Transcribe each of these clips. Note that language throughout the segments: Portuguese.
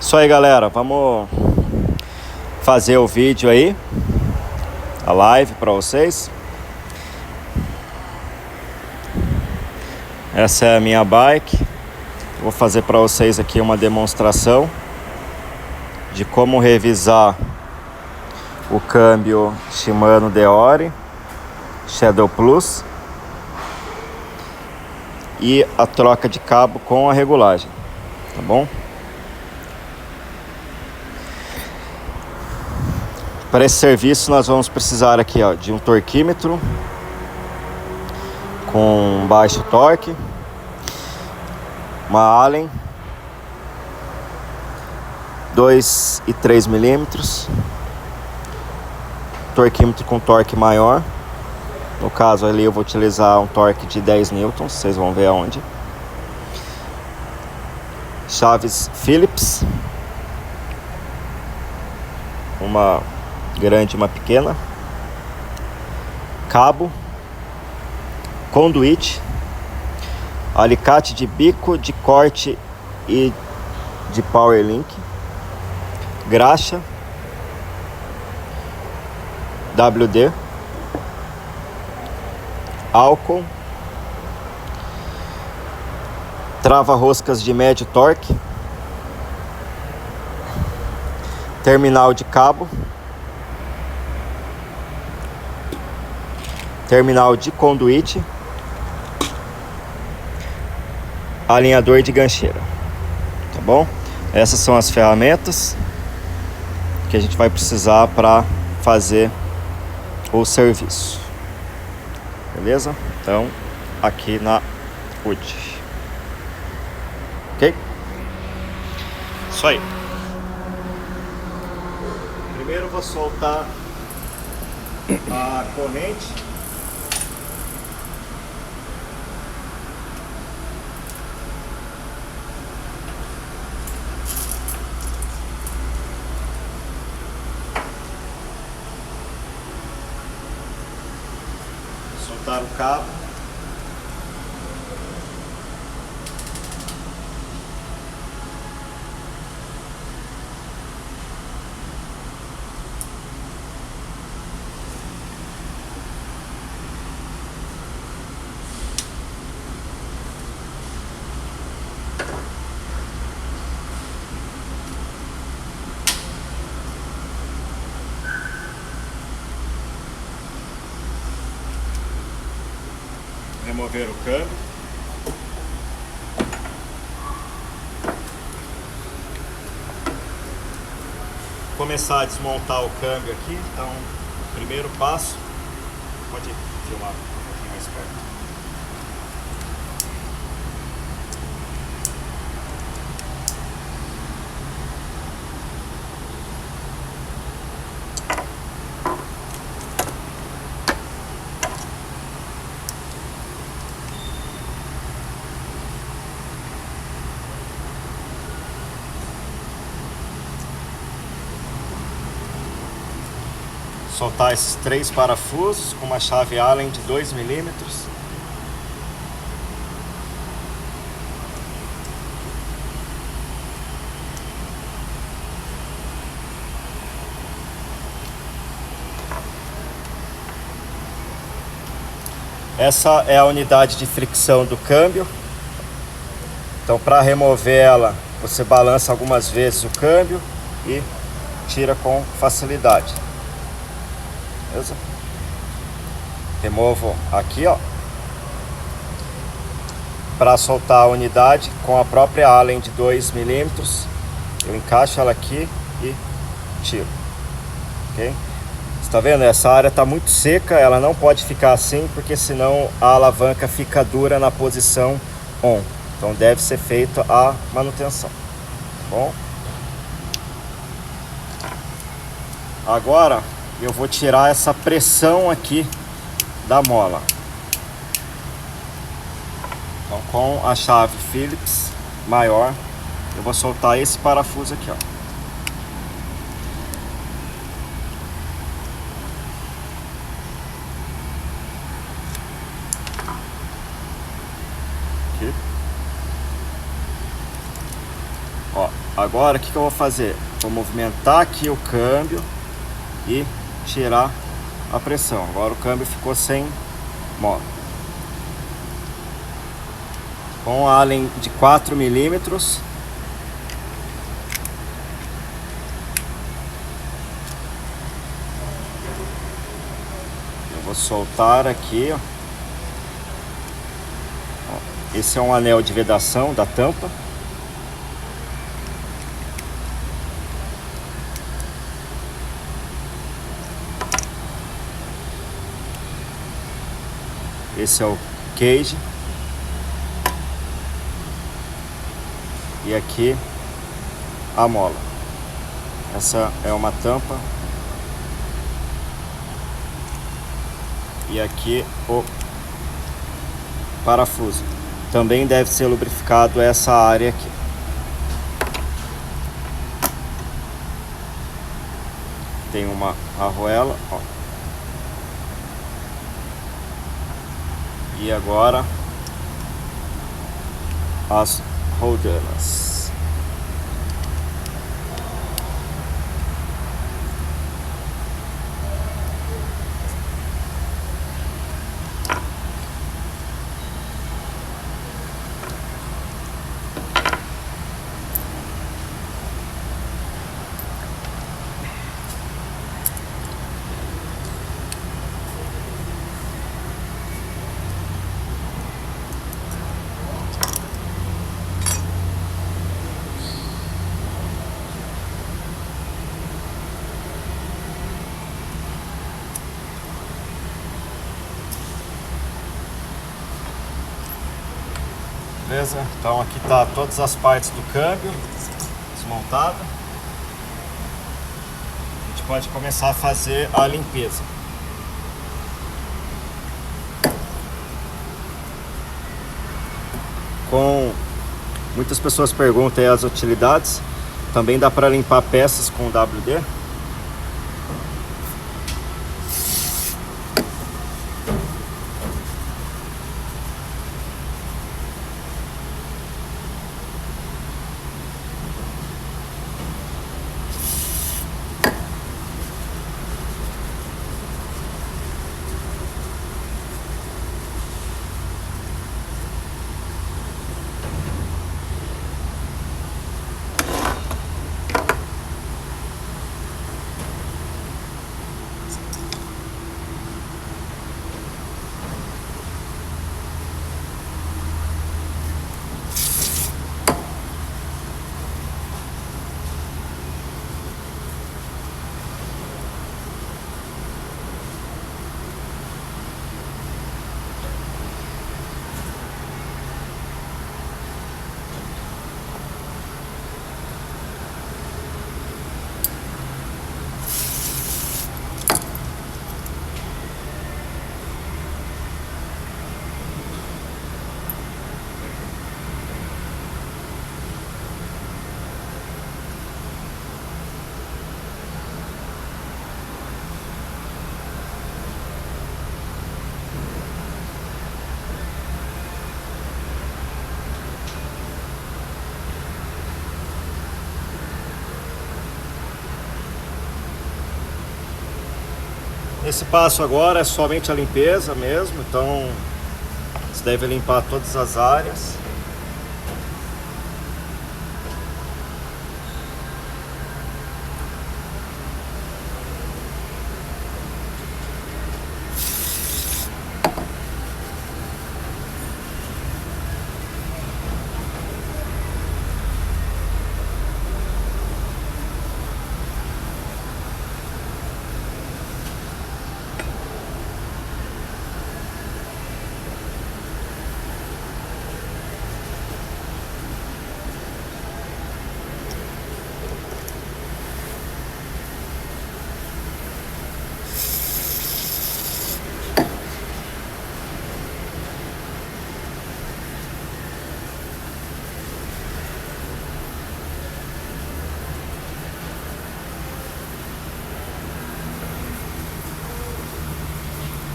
Isso aí, galera, vamos fazer o vídeo aí, a live para vocês. Essa é a minha bike. Vou fazer para vocês aqui uma demonstração de como revisar o câmbio Shimano Deore Shadow Plus e a troca de cabo com a regulagem, tá bom? Para esse serviço nós vamos precisar aqui, ó, de um torquímetro com baixo torque, uma Allen 2 e 3 milímetros, torquímetro com torque maior. No caso ali eu vou utilizar um torque de 10 newtons, vocês vão ver aonde. Chaves Phillips, uma grande e uma pequena. Cabo, conduíte, alicate de bico, de corte e de power link, graxa, WD, álcool, trava-roscas de médio torque, terminal de cabo, terminal de conduíte, alinhador de gancheira, tá bom? Essas são as ferramentas que a gente vai precisar para fazer o serviço, beleza? Então, aqui na UD, ok? Isso aí. Primeiro eu vou soltar a corrente. Soltar o cabo. Remover o câmbio. Começar a desmontar o câmbio aqui. Então, primeiro passo, pode filmar um pouquinho mais perto. Soltar esses 3 parafusos com uma chave Allen de 2 milímetros. Essa é a unidade de fricção do câmbio. Então, para remover ela, você balança algumas vezes o câmbio e tira com facilidade. Beleza? Removo aqui, ó, para soltar a unidade com a própria Allen de 2 milímetros. Eu encaixo ela aqui e tiro, ok? Você tá vendo? Essa área está muito seca, ela não pode ficar assim, porque senão a alavanca fica dura na posição ON. Então deve ser feita a manutenção, tá bom? Agora eu vou tirar essa pressão aqui da mola. Então, com a chave Phillips maior, eu vou soltar esse parafuso aqui, ó. Aqui. Ó. Agora o que eu vou fazer? Vou movimentar aqui o câmbio e tirar a pressão. Agora o câmbio ficou sem mola. Com a Allen de 4 milímetros, eu vou soltar aqui, ó. Esse é um anel de vedação da tampa. Esse é o cage. E aqui a mola. Essa é uma tampa. E aqui o parafuso. Também deve ser lubrificado essa área aqui. Tem uma arruela, ó. E agora as roldanas. Beleza? Então aqui tá todas as partes do câmbio desmontada. A gente pode começar a fazer a limpeza. Muitas pessoas perguntam aí as utilidades. Também dá para limpar peças com WD. Esse passo agora é somente a limpeza mesmo, então você deve limpar todas as áreas.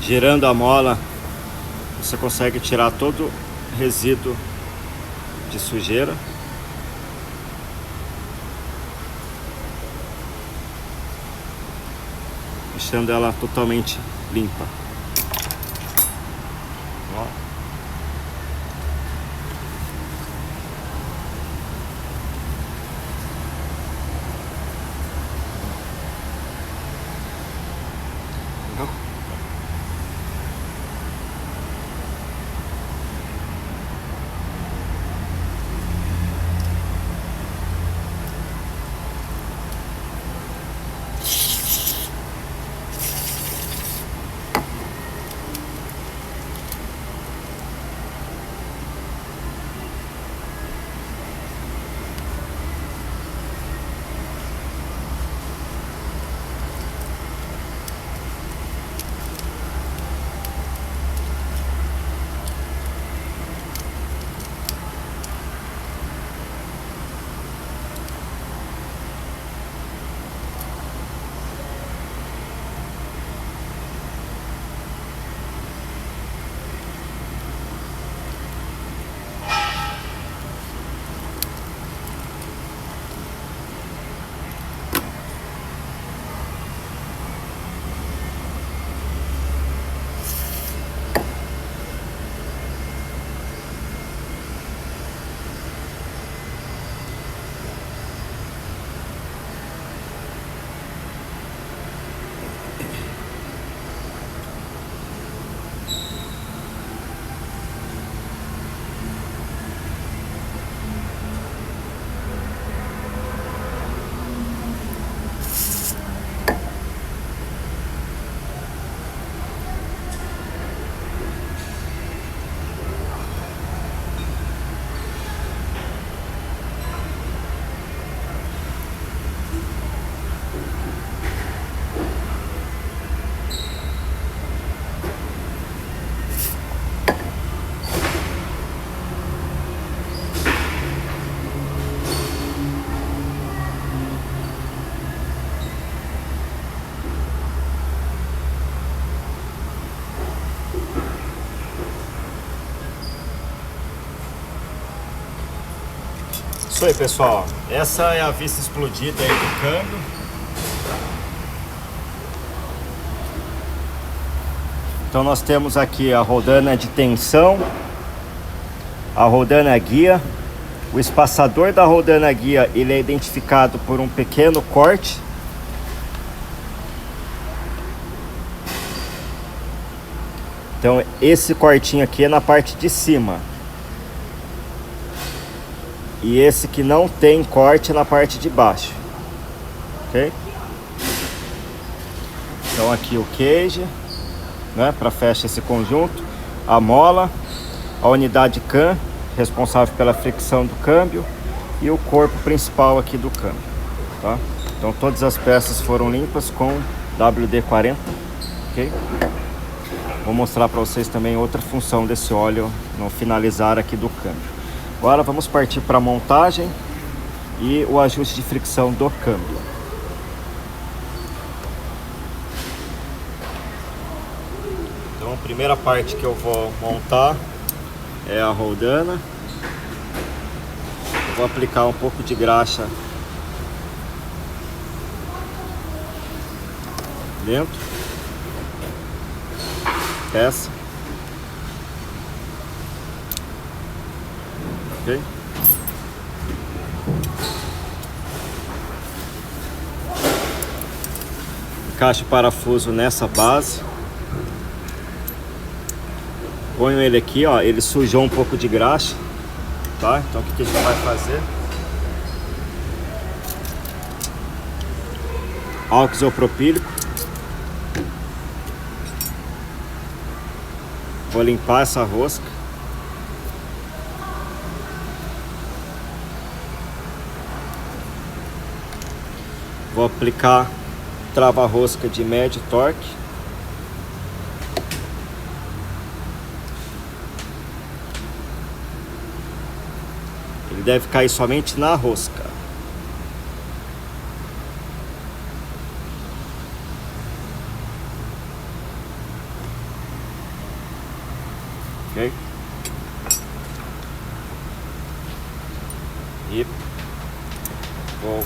Girando a mola, você consegue tirar todo o resíduo de sujeira. deixando ela totalmente limpa. Ó. Isso aí, pessoal, essa é a vista explodida aí do câmbio. Então nós temos aqui a rodana de tensão, a rodana guia. O espaçador da rodana guia, ele é identificado por um pequeno corte. Então esse cortinho aqui é na parte de cima. E esse que não tem corte na parte de baixo, ok? Então aqui o cage, né, para fechar esse conjunto, a mola, a unidade CAM, responsável pela fricção do câmbio, e o corpo principal aqui do câmbio, tá? Então todas as peças foram limpas com WD-40, ok? Vou mostrar para vocês também outra função desse óleo no finalizar aqui do câmbio. Agora vamos partir para a montagem e o ajuste de fricção do câmbio. Então a primeira parte que eu vou montar é a rodana. Eu vou aplicar um pouco de graxa dentro dessa. Ok? Encaixe o parafuso nessa base. Ponho ele aqui, ó. Ele sujou um pouco de graxa, tá? Então o que a gente vai fazer? Álcool isopropílico. Vou limpar essa rosca. Vou aplicar trava-rosca de médio torque. Ele deve cair somente na rosca. Ok? E vou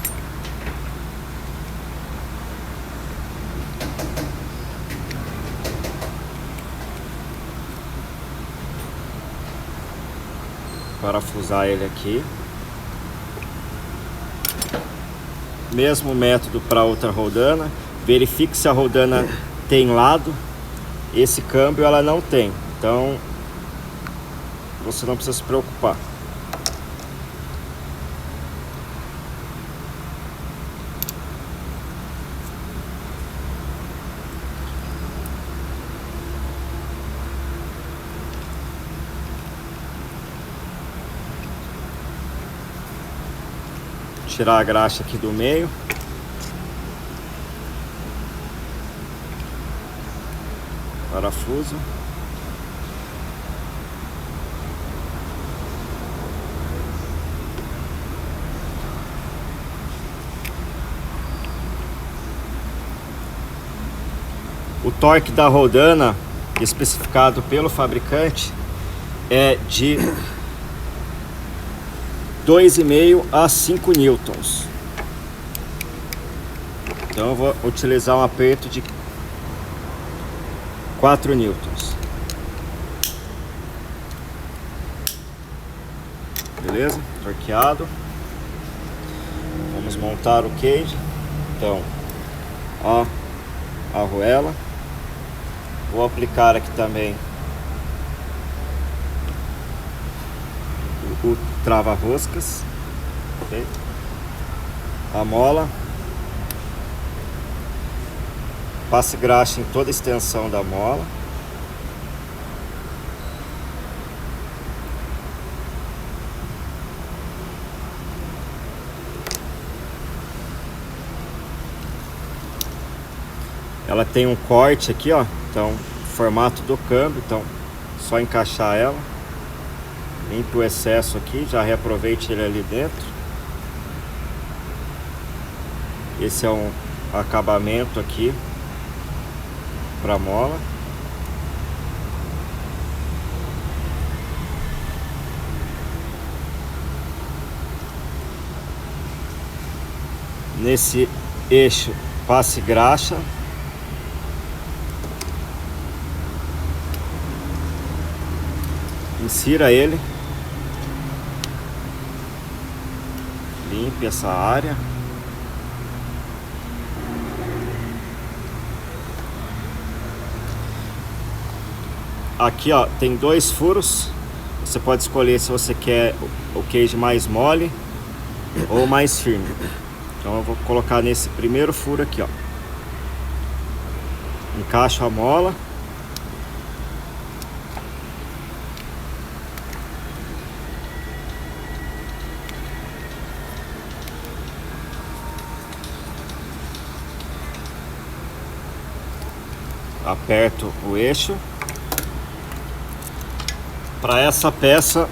parafusar ele aqui. Mesmo método para outra roldana. Verifique se a roldana tem lado. Esse câmbio ela não tem, então você não precisa se preocupar. Tirar a graxa aqui do meio. Parafuso. O torque da roldana especificado pelo fabricante é de 2,5 a 5 newtons. Então eu vou utilizar um aperto de 4 newtons. Beleza? Torqueado. Vamos montar o cage. Então, ó, a arruela. Vou aplicar aqui também o trava-roscas, okay? A mola. Passe graxa em toda a extensão da mola. Ela tem um corte aqui, ó. Então, formato do câmbio. Então, só encaixar ela. Limpe o excesso aqui. Já reaproveite ele ali dentro. Esse é um acabamento aqui para a mola. Nesse eixo, passe graxa. Insira ele. Limpe essa área. Aqui, ó, tem 2 furos. Você pode escolher se você quer o cage mais mole ou mais firme. Então eu vou colocar nesse primeiro furo aqui, ó. Encaixo a mola. Aperto o eixo. Para essa peça,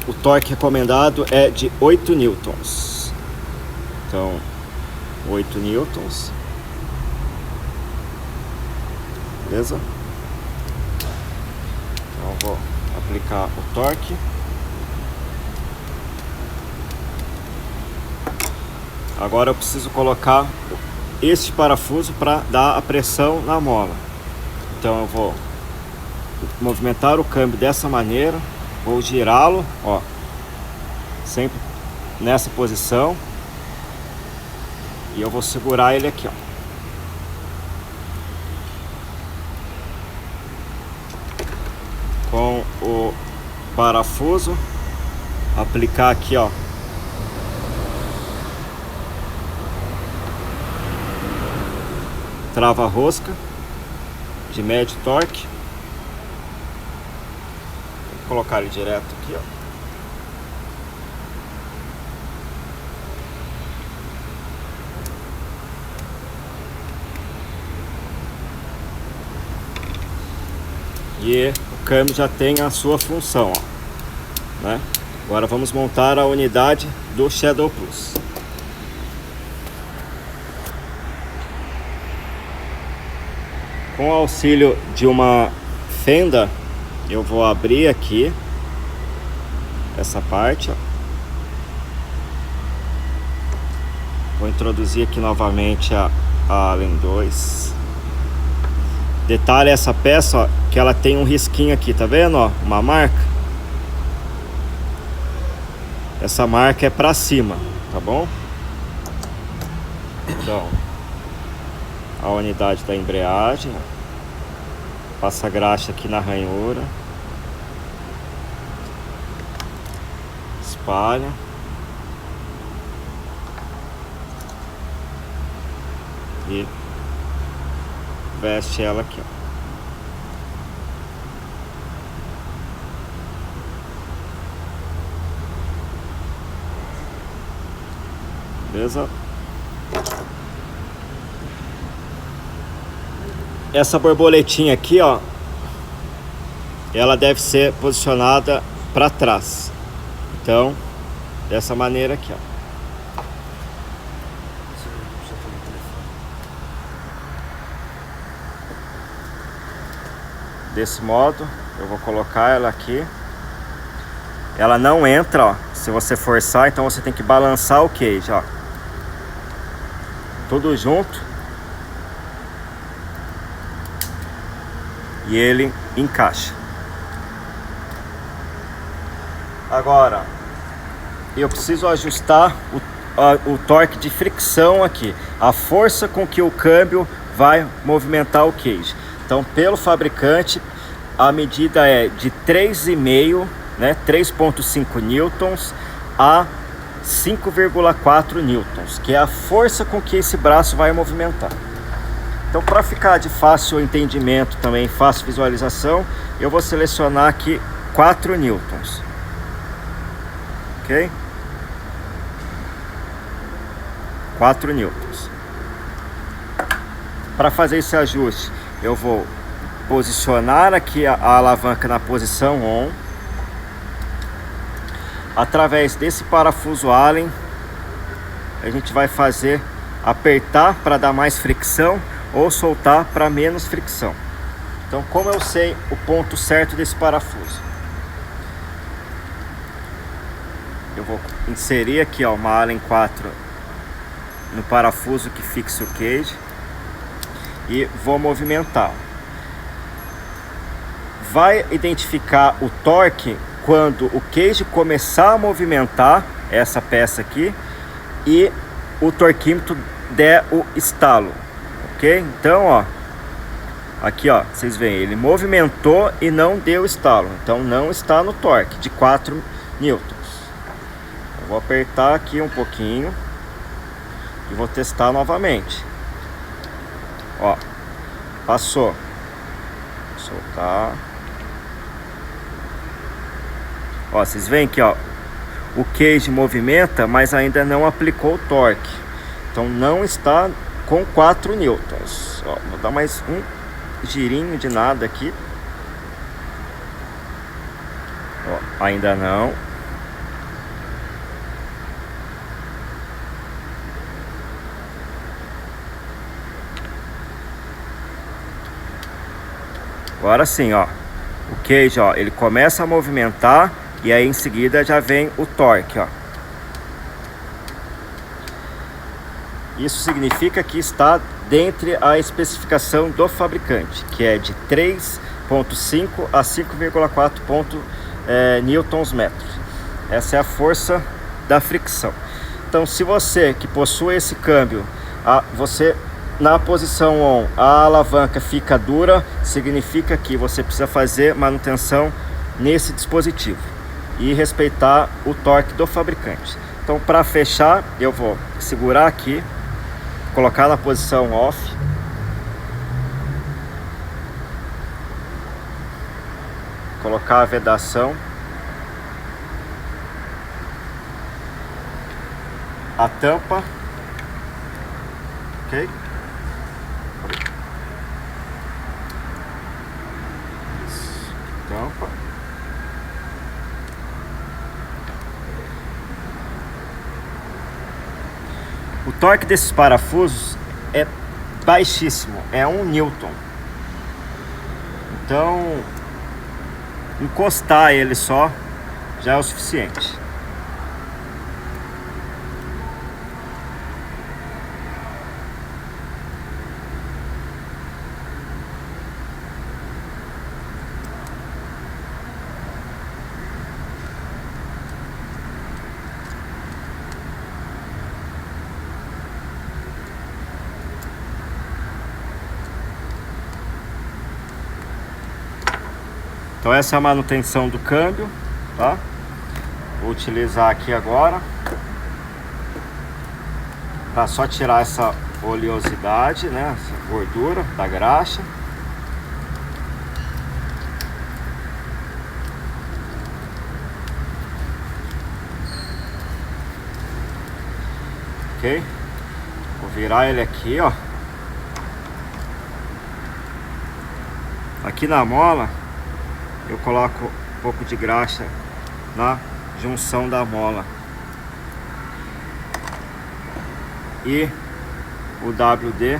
o torque recomendado é de 8 newtons. Então, 8 newtons. Beleza? Então, vou aplicar o torque. Agora eu preciso colocar este parafuso para dar a pressão na mola. Então eu vou movimentar o câmbio dessa maneira, vou girá-lo, ó, sempre nessa posição, e eu vou segurar ele aqui, ó. Com o parafuso, aplicar aqui, ó, trava-rosca de médio torque. Vou colocar ele direto aqui, ó. E o câmbio já tem a sua função, ó, né? Agora vamos montar a unidade do Shadow Plus. Com o auxílio de uma fenda, eu vou abrir aqui essa parte, ó. Vou introduzir aqui novamente a Allen 2. Detalhe essa peça, ó, que ela tem um risquinho aqui, tá vendo, ó? Uma marca. essa marca é para cima, tá bom? Então, a unidade da embreagem, passa graxa aqui na ranhura, espalha, e veste ela aqui, ó. Beleza? Essa borboletinha aqui, ó, ela deve ser posicionada para trás. Então, dessa maneira aqui, ó. Desse modo, eu vou colocar ela aqui. Ela não entra, ó, se você forçar, então você tem que balançar o cage, ó. Tudo junto. E ele encaixa. Agora, eu preciso ajustar o torque de fricção aqui, a força com que o câmbio vai movimentar o cage. Então, pelo fabricante, a medida é de 3,5, né, 3,5 newtons a 5,4 newtons, que é a força com que esse braço vai movimentar. Então, para ficar de fácil entendimento também, fácil visualização, eu vou selecionar aqui 4 newtons. Ok? 4 newtons. Para fazer esse ajuste, eu vou posicionar aqui a alavanca na posição ON. Através desse parafuso Allen, a gente vai fazer apertar para dar mais fricção ou soltar para menos fricção. Então, como eu sei o ponto certo desse parafuso? Eu vou inserir aqui, ó, uma Allen 4 no parafuso que fixa o cage e vou movimentar. Vai identificar o torque quando o cage começar a movimentar essa peça aqui e o torquímetro der o estalo, ok? Então, ó, aqui, ó, vocês veem, ele movimentou e não deu estalo, então não está no torque de 4 newtons. Eu vou apertar aqui um pouquinho e vou testar novamente. Ó, passou. Vou soltar. Ó, vocês veem que, ó, o cage movimenta, mas ainda não aplicou o torque. Então não está com 4 newtons. Ó, vou dar mais um girinho de nada aqui. Ó, ainda não. Agora sim, ó, o cage, ó, ele começa a movimentar e aí em seguida já vem o torque, ó. Isso significa que está dentro a especificação do fabricante, que é de 3,5 a 5,4 newtons metros. Essa é a força da fricção. Então, se você que possui esse câmbio, você na posição ON, a alavanca fica dura, significa que você precisa fazer manutenção nesse dispositivo e respeitar o torque do fabricante. Então, para fechar, eu vou segurar aqui, colocar na posição off, colocar a vedação, a tampa, ok? Tampa. O torque desses parafusos é baixíssimo, é 1 newton. Então, encostar ele só já é o suficiente. Então essa é a manutenção do câmbio, tá? Vou utilizar aqui agora para só tirar essa oleosidade, né? Essa gordura da graxa. Ok? Vou virar ele aqui, ó. Aqui na mola eu coloco um pouco de graxa na junção da mola e o WD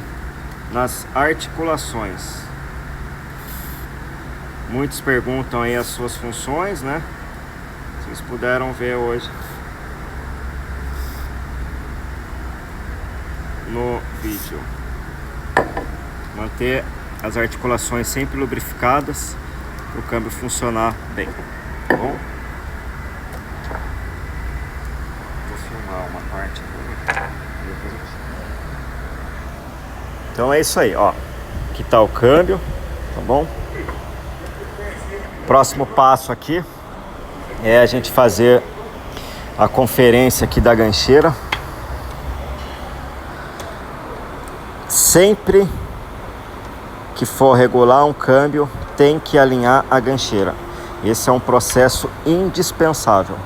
nas articulações. Muitos perguntam aí as suas funções, né? Vocês puderam ver hoje no vídeo. Manter as articulações sempre lubrificadas para o câmbio funcionar bem, tá bom? Vou filmar uma parte agora. Então é isso aí, ó. Aqui tá o câmbio, tá bom? Próximo passo aqui é a gente fazer a conferência aqui da gancheira. Sempre que for regular um câmbio, tem que alinhar a gancheira. Esse é um processo indispensável.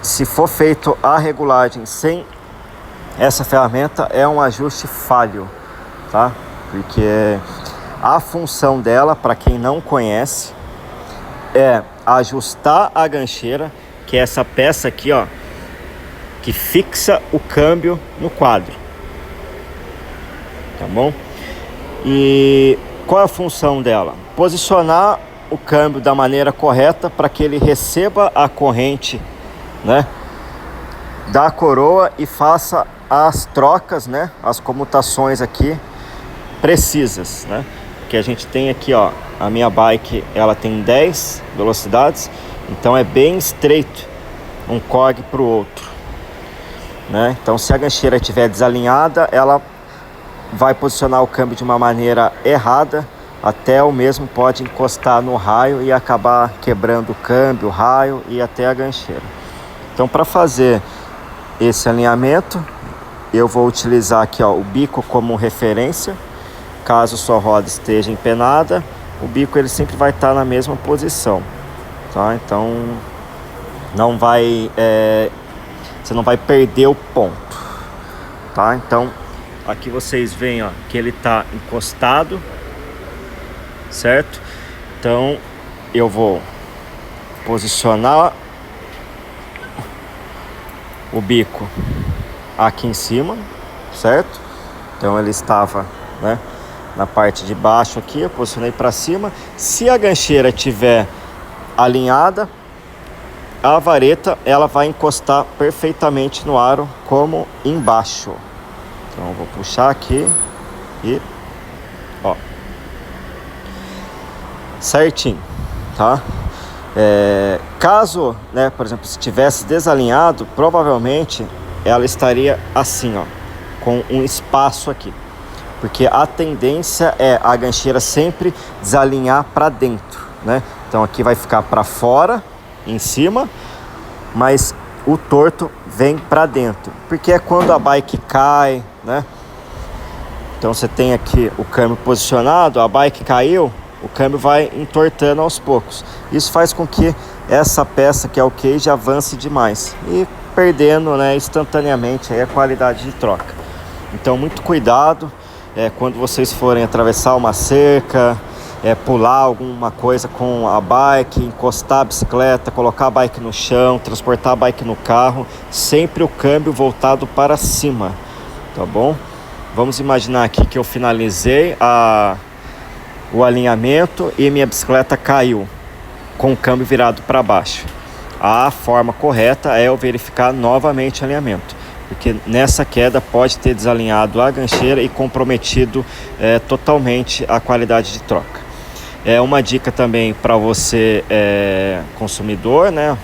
Se for feito a regulagem sem essa ferramenta, é um ajuste falho, tá? Porque a função dela, para quem não conhece, é ajustar a gancheira, que é essa peça aqui, ó, que fixa o câmbio no quadro, tá bom? E qual é a função dela? Posicionar o câmbio da maneira correta para que ele receba a corrente, né, da coroa e faça as trocas, né, as comutações aqui precisas, né? Que a gente tem aqui, ó, a minha bike, ela tem 10 velocidades, então é bem estreito um cog para o outro, né? Então se a gancheira estiver desalinhada, ela vai posicionar o câmbio de uma maneira errada, até o mesmo pode encostar no raio e acabar quebrando o câmbio, o raio e até a gancheira. Então, para fazer esse alinhamento, eu vou utilizar aqui, ó, o bico como referência. Caso sua roda esteja empenada, o bico ele sempre vai estar na mesma posição, tá? Então não vai, você não vai perder o ponto, tá? Então aqui vocês veem, ó, que ele está encostado, certo? Então eu vou posicionar o bico aqui em cima, certo? Então ele estava, né, na parte de baixo aqui, eu posicionei para cima. Se a gancheira estiver alinhada, a vareta ela vai encostar perfeitamente no aro como embaixo. Então eu vou puxar aqui e ó, certinho, tá? Caso, né, por exemplo, se tivesse desalinhado, provavelmente ela estaria assim, ó, com um espaço aqui, porque a tendência é a gancheira sempre desalinhar para dentro, né? Então aqui vai ficar para fora, em cima, mas o torto vem para dentro, porque é quando a bike cai, né? Então você tem aqui o câmbio posicionado, a bike caiu, o câmbio vai entortando aos poucos. Isso faz com que essa peça, que é o cage, avance demais e perdendo, né, instantaneamente aí a qualidade de troca. Então muito cuidado quando vocês forem atravessar uma cerca, pular alguma coisa com a bike, encostar a bicicleta, colocar a bike no chão, transportar a bike no carro, sempre o câmbio voltado para cima, tá bom? Vamos imaginar aqui que eu finalizei o alinhamento e minha bicicleta caiu com o câmbio virado para baixo. A forma correta é eu verificar novamente o alinhamento, porque nessa queda pode ter desalinhado a gancheira e comprometido totalmente a qualidade de troca. É uma dica também para você, consumidor, né?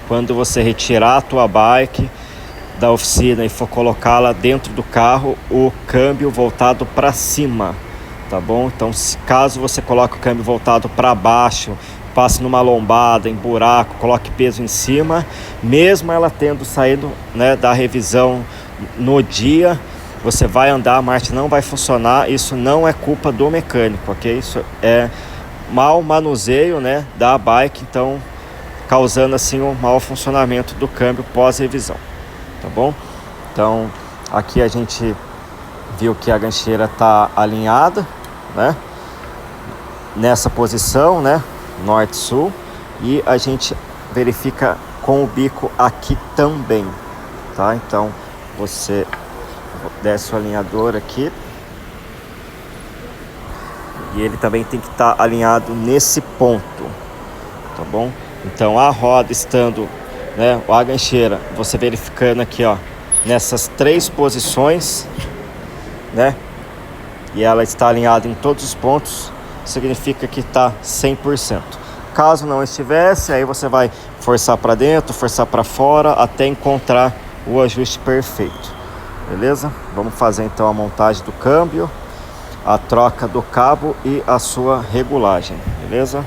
Quando você retirar a tua bike da oficina e for colocá-la dentro do carro, o câmbio voltado para cima, tá bom? Então, caso você coloque o câmbio voltado para baixo, passe numa lombada, em buraco, coloque peso em cima, mesmo ela tendo saído, né, da revisão no dia, você vai andar, a marcha não vai funcionar. Isso não é culpa do mecânico, ok? Isso é mau manuseio, né, da bike, então causando assim um mau funcionamento do câmbio pós-revisão, tá bom? Então aqui a gente viu que a gancheira está alinhada, né, nessa posição, né, norte-sul, e a gente verifica com o bico aqui também, tá? Então você desce o alinhador aqui e ele também tem que estar alinhado nesse ponto, tá bom? Então a roda estando, né, a gancheira, você verificando aqui, ó, nessas 3 posições, né, e ela está alinhada em todos os pontos, significa que está 100%. Caso não estivesse, aí você vai forçar para dentro, forçar para fora, até encontrar o ajuste perfeito, beleza? Vamos fazer então a montagem do câmbio, a troca do cabo e a sua regulagem, beleza?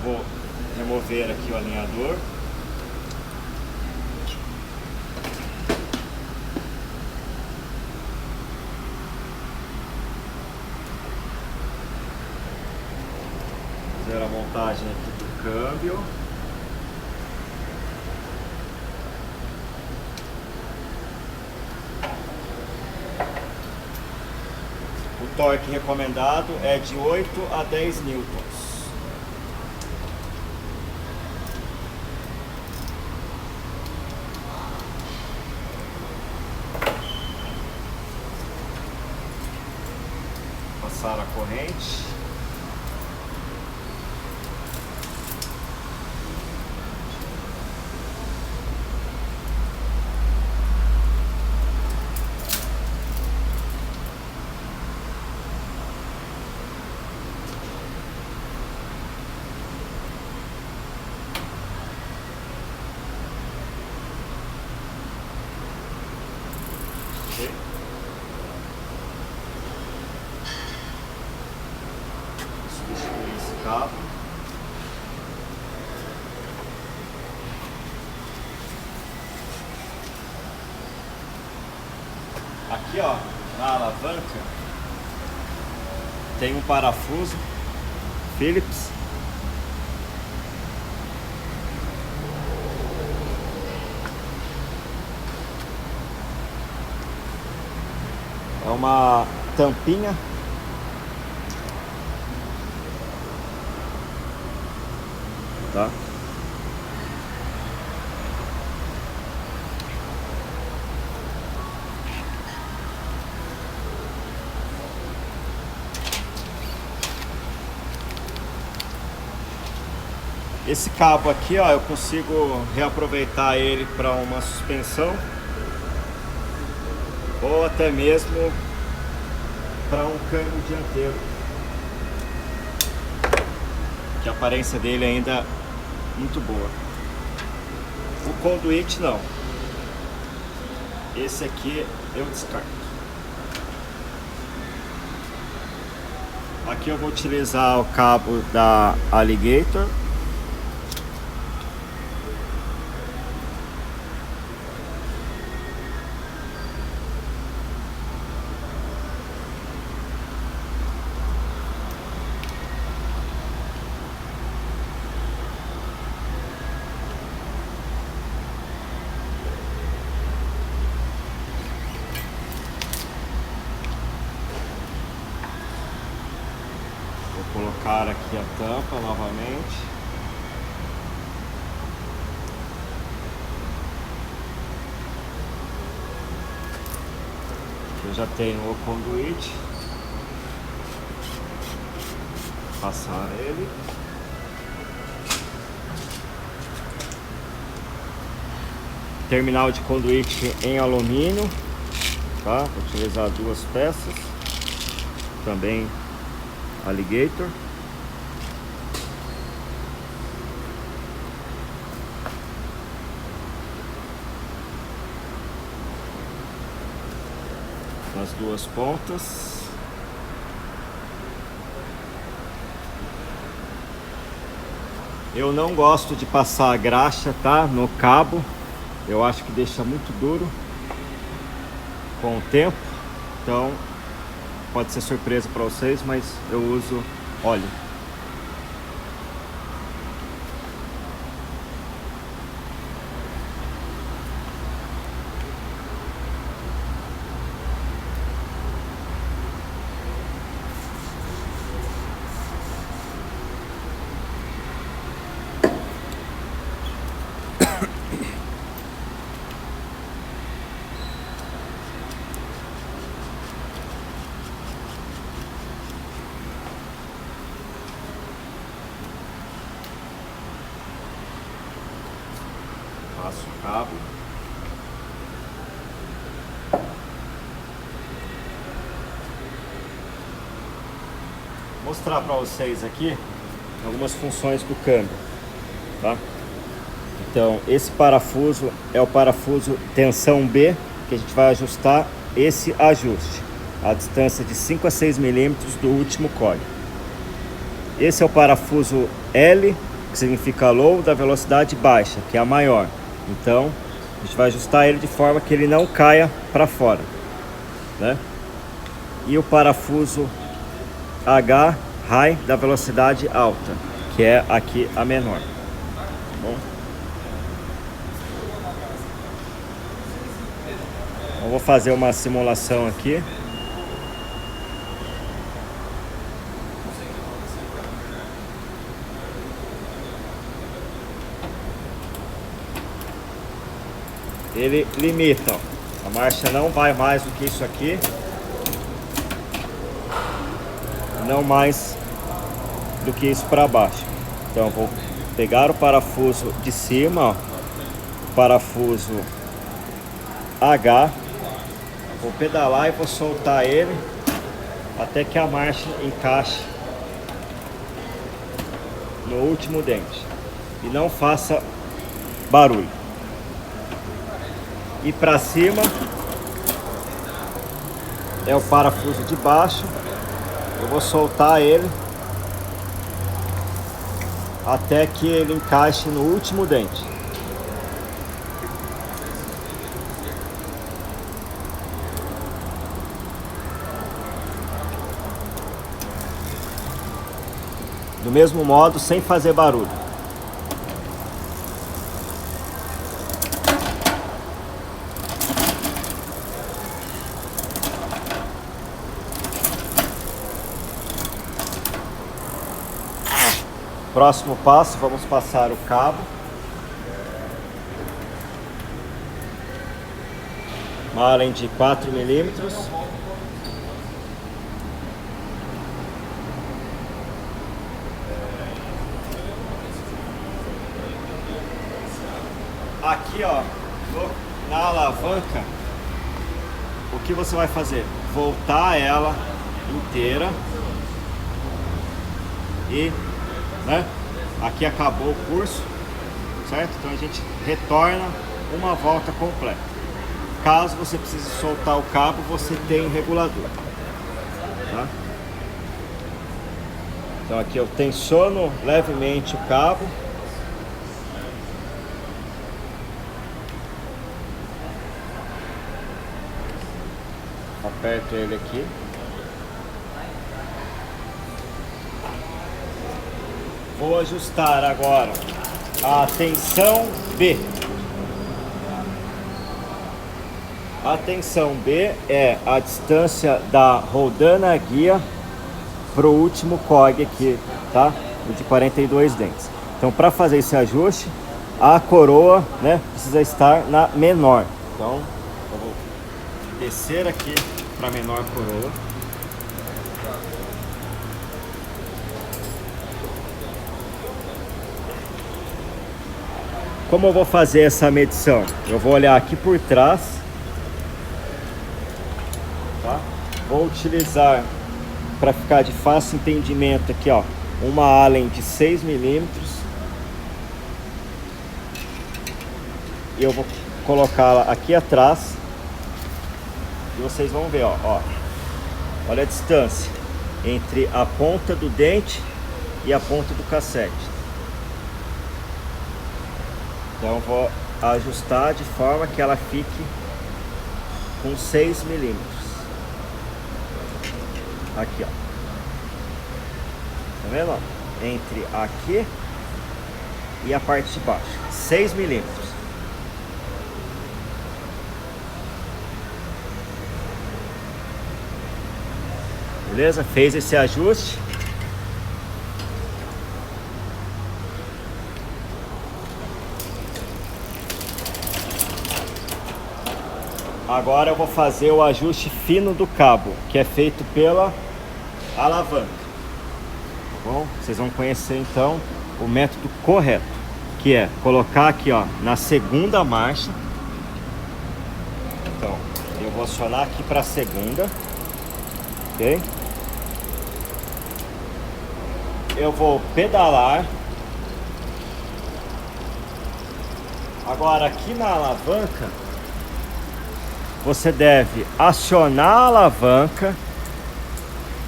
Vou remover aqui o alinhador. Fazer a montagem aqui do câmbio. O torque recomendado é de 8 a 10 newtons. Passar a corrente. Okay. Substituir esse cabo. Aqui, ó, na alavanca tem um parafuso Phillips. É uma tampinha. Tá? Esse cabo aqui, ó, eu consigo reaproveitar ele para uma suspensão ou até mesmo para um câmbio dianteiro, que a aparência dele ainda é muito boa. O conduíte não. Esse aqui eu descarto. Aqui eu vou utilizar o cabo da Alligator. Vou colocar aqui a tampa novamente. Aqui eu já tenho o conduíte. Passar ele. terminal de conduíte em alumínio, tá? Vou utilizar 2 peças, também alligator. Nas 2 pontas. Eu não gosto de passar a graxa, tá, no cabo. Eu acho que deixa muito duro com o tempo. Então pode ser surpresa para vocês, mas eu uso óleo. Passo o cabo. Vou mostrar para vocês aqui algumas funções do câmbio, tá? Então, esse parafuso é o parafuso tensão B, que a gente vai ajustar esse ajuste, a distância de 5 a 6 milímetros do último código. Esse é o parafuso L, que significa low, da velocidade baixa, que é a maior. Então, a gente vai ajustar ele de forma que ele não caia para fora, né? E o parafuso H, high, da velocidade alta, que é aqui a menor. Tá bom? Eu vou fazer uma simulação aqui. Ele limita, ó. A marcha não vai mais do que isso aqui, não mais do que isso para baixo. Então eu vou pegar o parafuso de cima, ó, o parafuso H, vou pedalar e vou soltar ele até que a marcha encaixe no último dente e não faça barulho. E para cima é o parafuso de baixo. Eu vou soltar ele até que ele encaixe no último dente. Do mesmo modo, sem fazer barulho. Próximo passo, vamos passar o cabo. Uma além de 4 milímetros. Aqui, ó, na alavanca, o que você vai fazer? Voltar ela inteira e, né, aqui acabou o curso, certo? Então a gente retorna uma volta completa. Caso você precise soltar o cabo, você tem regulador, tá? Então aqui eu tensiono levemente o cabo. Aperto ele aqui. Vou ajustar agora a tensão B. A tensão B é a distância da rodana guia para o último cog aqui, tá? O de 42 dentes. Então, para fazer esse ajuste, a coroa, né, precisa estar na menor. Então, eu vou descer aqui para a menor coroa. Como eu vou fazer essa medição? Eu vou olhar aqui por trás, tá? Vou utilizar, para ficar de fácil entendimento aqui, ó, uma Allen de 6 milímetros. E eu vou colocá-la aqui atrás e vocês vão ver, ó, olha a distância entre a ponta do dente e a ponta do cassete. Então eu vou ajustar de forma que ela fique com 6 milímetros. Aqui, ó. Tá vendo? Ó? Entre aqui e a parte de baixo. 6 milímetros. Beleza? Fez esse ajuste. Agora eu vou fazer o ajuste fino do cabo, que é feito pela alavanca. Tá bom? Vocês vão conhecer então o método correto, que é colocar aqui, ó, na segunda marcha. Então, eu vou acionar aqui para a segunda, ok? Eu vou pedalar. Agora aqui na alavanca, você deve acionar a alavanca.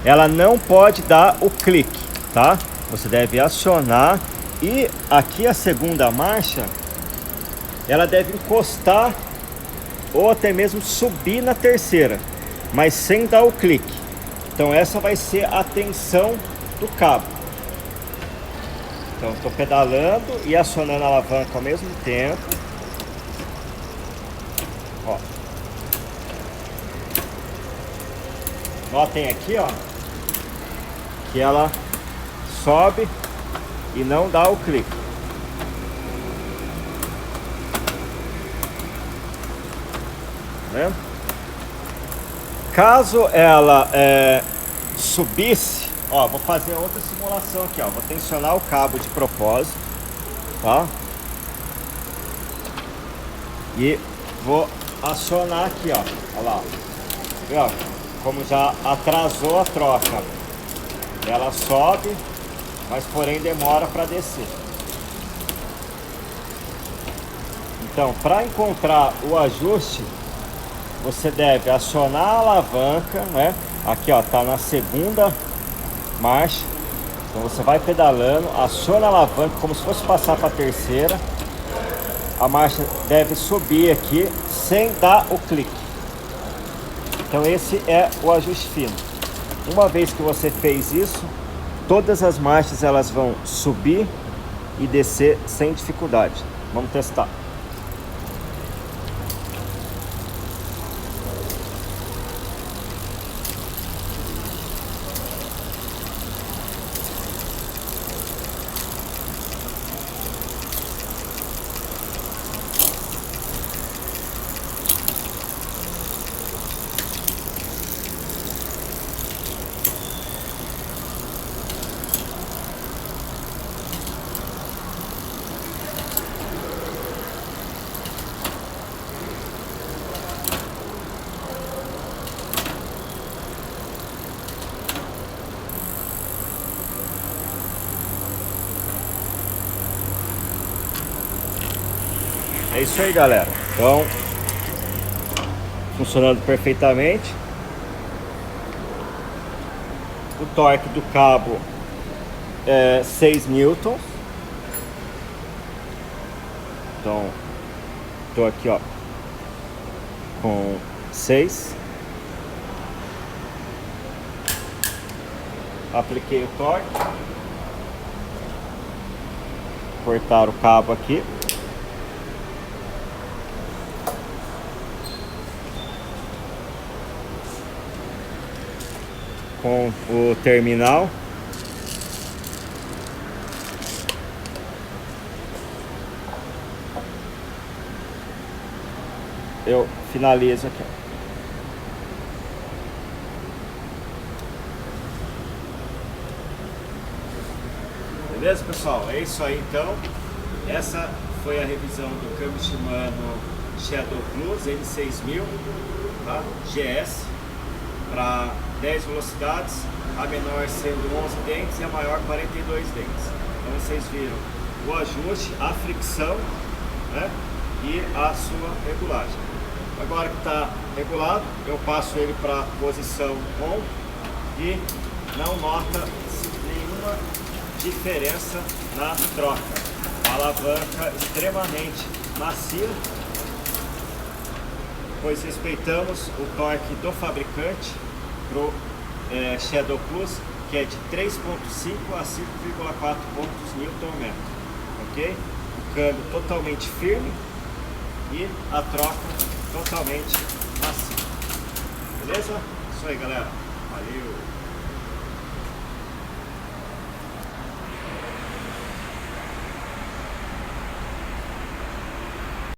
Ela não pode dar o clique, tá? Você deve acionar e aqui a segunda marcha, ela deve encostar ou até mesmo subir na terceira, mas sem dar o clique. Então essa vai ser a tensão do cabo. Então estou pedalando e acionando a alavanca ao mesmo tempo. Ó. Notem aqui, ó, que ela sobe e não dá o clique. Tá vendo? Caso ela subisse, ó, vou fazer outra simulação aqui, ó. Vou tensionar o cabo de propósito, tá? E vou acionar aqui, ó. Olha lá, viu, ó, como já atrasou a troca. Ela sobe, mas porém demora para descer. Então, para encontrar o ajuste, você deve acionar a alavanca, né? Aqui, ó, tá na segunda marcha. Então você vai pedalando, aciona a alavanca como se fosse passar para a terceira. A marcha deve subir aqui sem dar o clique. Então esse é o ajuste fino. Uma vez que você fez isso, todas as marchas elas vão subir e descer sem dificuldade. Vamos testar. É isso aí, galera. Então, funcionando perfeitamente. O torque do cabo é 6 newtons. Então, estou aqui, ó, com 6. Apliquei o torque. Cortar o cabo aqui. Com o terminal. Eu finalizo aqui. Beleza, pessoal? É isso aí então. Essa foi a revisão do câmbio Shimano Shadow Plus N6000, tá? GS, para 10 velocidades, a menor sendo 11 dentes e a maior 42 dentes. Então vocês viram o ajuste, a fricção, né? E a sua regulagem. Agora que está regulado, eu passo ele para posição on e não nota nenhuma diferença na troca. A alavanca extremamente macia, pois respeitamos o torque do fabricante pro Shadow Plus, que é de 3.5 a 5,4 pontos Nm, ok? O câmbio totalmente firme e a troca totalmente macia. Beleza? Isso aí, galera. Valeu!